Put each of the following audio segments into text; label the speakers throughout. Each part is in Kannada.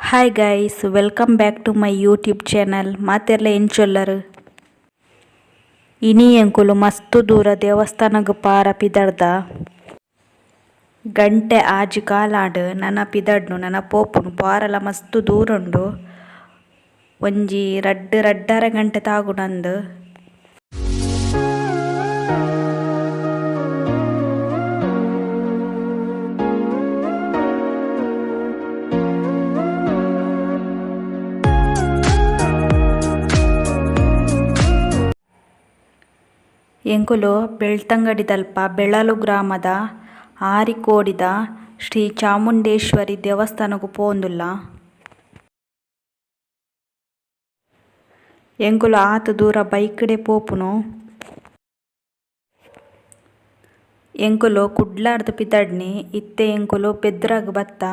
Speaker 1: Hi guys, welcome back to my YouTube channel. ಮಾತೆಲ್ಲ ಎಂಚೊಲ್ಲರು ಇನಿ ಎಂಕುಲು ಮಸ್ತ್ ದೂರ ದೇವಸ್ಥಾನಗ್ ಪಾರ ಪಿದರ್ದ ಗಂಟೆ ಆಜಿ ಕಾಲಾಂಡ್ ನನ್ನ ಪಿದಡ್ನು ನನ್ನ ಪೋಪುನು ಪಾರಲ ಮಸ್ತ್ ದೂರ ಉಂಡು. ಒಂಜಿ ರಡ್ಡರ ಗಂಟೆ ತಾಗುನಂದು ಎಂಕುಲು ಬೆಳ್ತಂಗಡಿದಲ್ಪ ಬೆಳಲು ಗ್ರಾಮದ ಆರಿಕೋಡಿದ ಶ್ರೀ ಚಾಮುಂಡೇಶ್ವರಿ ದೇವಸ್ಥಾನಕ್ಕೂ ಪೋಂದುಲ್ಲ. ಎಂಕುಲು ಆತು ದೂರ ಬೈಕ್ಡೆ ಪೋಪುನು. ಎಂಕುಲು ಕುಡ್ಲಾರ್ದು ಪಿದಡ್ನಿ ಇತ್ತೆ ಎಂಕುಲು ಬೆದ್ರಾಗ್ ಬತ್ತ.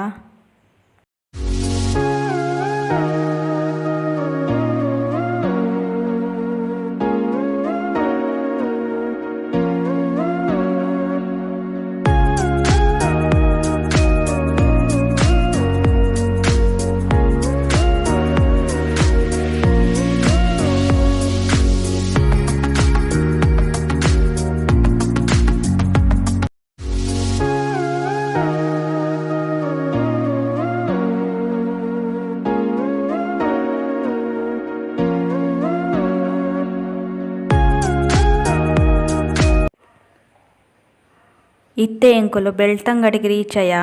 Speaker 1: ಇತ್ತೆ ಎಂಕುಲು ಬೆಳ್ತಂಗಡಿಗೆ ರೀಚಯ.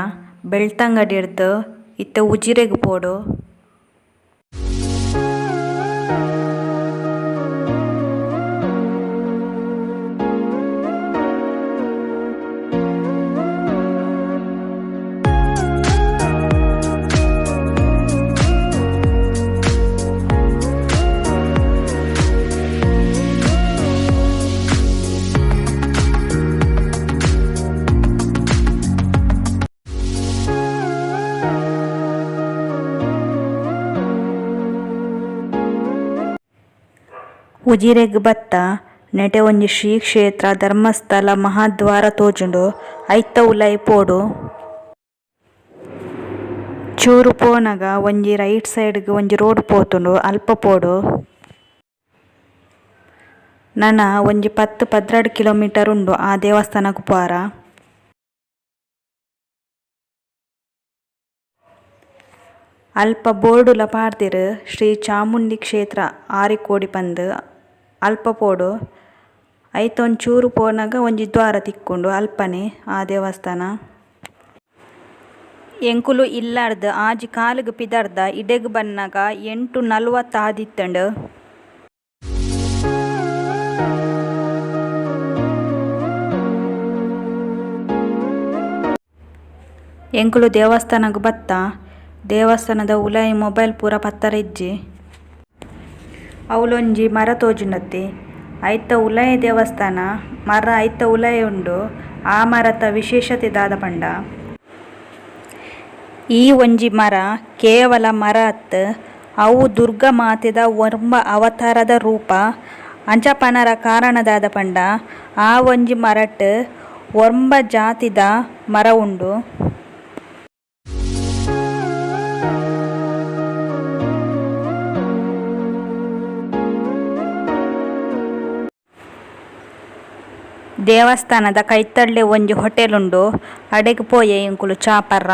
Speaker 1: ಬೆಳ್ತಂಗಡಿ ಹಿಡ್ದು ಇತ್ತೆ ಉಜಿರೆಗ್ ಪೋಡು. ಉಜಿರೆಗ್ ಬತ್ತ ನೆಟೆ ಒಂಜಿ ಶ್ರೀ ಕ್ಷೇತ್ರ ಧರ್ಮಸ್ಥಳ ಮಹಾದ್ವಾರ ತೋಜುಂಡು. ಐತ ಉಲಾಯಿ ಪೋಡು. ಚೂರು ಪೋನಗ ಒಂಜಿ ರೈಟ್ ಸೈಡ್ಗ್ ಒಂಜಿ ರೋಡ್ ಪೋತುಂಡು, ಅಲ್ಪ ಪೋಡು. ನನ ಒಂಜಿ 10-12 ಕಿಲೋಮೀಟರ್ ಉಂಡು ಆ ದೇವಸ್ಥಾನಗ್ ಪಾರ. ಅಲ್ಪ ಬೋರ್ಡುಲ ಪಾಡ್ದೆರ್ ಶ್ರೀ ಚಾಮುಂಡಿ ಕ್ಷೇತ್ರ ಆರಿಕೋಡಿ ಪಂದ್ ಅಲ್ಪ ಪೋಡು. ಐತ ಒಂಚೂರು ಪೋನಾಗ ಒಂಜಿ ದ್ವಾರ ತಿಕ್ಕುಂಡು ಅಲ್ಪನೆ ಆ ದೇವಸ್ಥಾನ. ಎಂಕುಲು ಇಲ್ಲಾರ್ದು ಆಜಿ ಕಾಲಿಗ್ ಪಿದರ್ದ ಇಡೆಗ್ ಬನ್ನಗ 8:40 ಆದಿತ್ತಂಡು. ಎಂಕುಲು ದೇವಸ್ಥಾನಗ್ ಬತ್ತ ದೇವಸ್ಥಾನದ ಉಲಾಯಿ ಮೊಬೈಲ್ ಪೂರ ಪತ್ತರ ಇಜ್ಜಿ ಅವಲೊಂಜಿ ಮರ ತೋಜುಂಡತೆ. ಐತ ಉಲಾಯಿ ದೇವಸ್ಥಾನ ಮರ ಐತ ಉಲಾಯಿ ಉಂಡು. ಆ ಮರತ ವಿಶೇಷತೆ ದಾದ ಪಂಡ ಈ ಒಂಜಿ ಮರ ಕೇವಲ ಮರ ಅತ್ ಅವು ದುರ್ಗಾ ಮಾತೆದ ಒರ್ಂಬ ಅವತಾರದ ರೂಪ ಅಂಚಪನರ ಕಾರಣದಾದ ಪಂಡ ಆ ಒಂಜಿ ಮರಟ್ ಒರ್ಂಬ ಜಾತಿದ ಮರ ಉಂಡು. ದೇವಸ್ಥಾನದ ಕೈತಡ್ಲೆ ಒಂಜಿ ಹೋಟೆಲ್ ಉಂಡು. ಅಡೆಗ್ ಪೋಯೆ ಎಂಕುಲು ಚಾ ಪರ್ರ.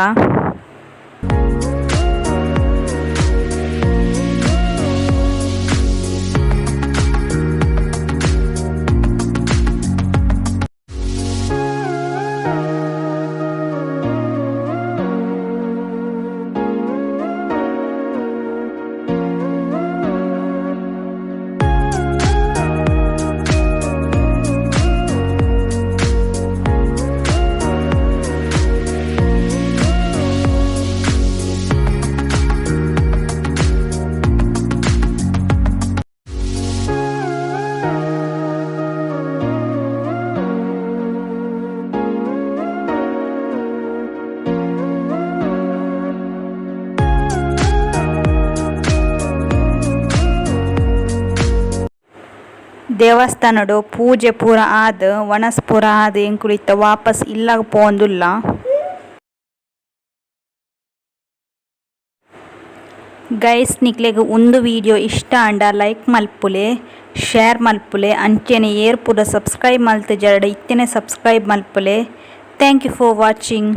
Speaker 1: ದೇವಸ್ಥಾನಡು ಪೂಜೆ ಪೂರ ಆದ್ ವನಸ್ ಪೂರ ಆದ್ ಎಂಕುಲು ಇತ್ತ ವಾಪಸ್ ಇಲ್ಲಾಗ ಪೋಂದುಲ್ಲ. ಗೈಸ್ ನಿಕ್ಲೆಗ್ ಒಂದು ವಿಡಿಯೋ ಇಷ್ಟ ಅಂಡ ಲೈಕ್ ಮಲ್ಪುಲೆ ಶೇರ್ ಮಲ್ಪುಲೆ ಅಂಚೆನೆ ಏರ್ಪುರ ಸಬ್ಸ್ಕ್ರೈಬ್ ಮಲ್ತು ಜರಡ ಇತ್ತೆನೆ ಸಬ್ಸ್ಕ್ರೈಬ್ ಮಲ್ಪುಲೆ. Thank you for watching.